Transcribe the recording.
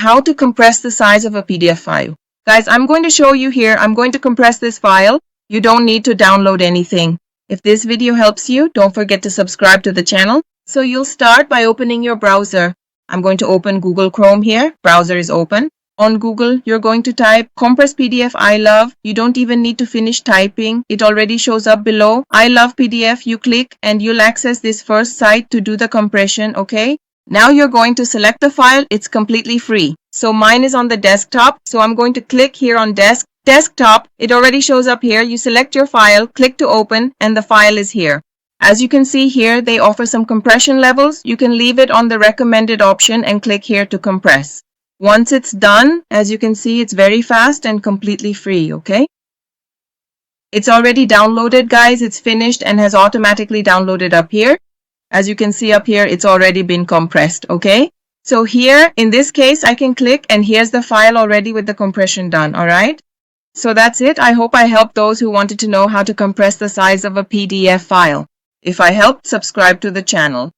how to compress the size of a PDF file. Guys, I'm going to show you here. I'm going to compress this file. You don't need to download anything. If this video helps you, don't forget to subscribe to the channel. So you'll start by opening your browser. I'm going to open Google Chrome here. Browser is open. On Google, you're going to type compress PDF I love. You don't even need to finish typing. It already shows up below. I love PDF. You click and you'll access this first site to do the compression, okay? Now you're going to select the file. It's completely free. So mine is on the desktop. So I'm going to click here on desktop. It already shows up here. You select your file, click to open, and the file is here. As you can see here, they offer some compression levels. You can leave it on the recommended option and click here to compress. Once it's done, as you can see, it's very fast and completely free, okay? It's already downloaded, guys. It's finished and has automatically downloaded up here. As you can see up here, it's already been compressed, okay? So here, in this case, I can click and here's the file already with the compression done, all right? So that's it. I hope I helped those who wanted to know how to compress the size of a PDF file. If I helped, subscribe to the channel.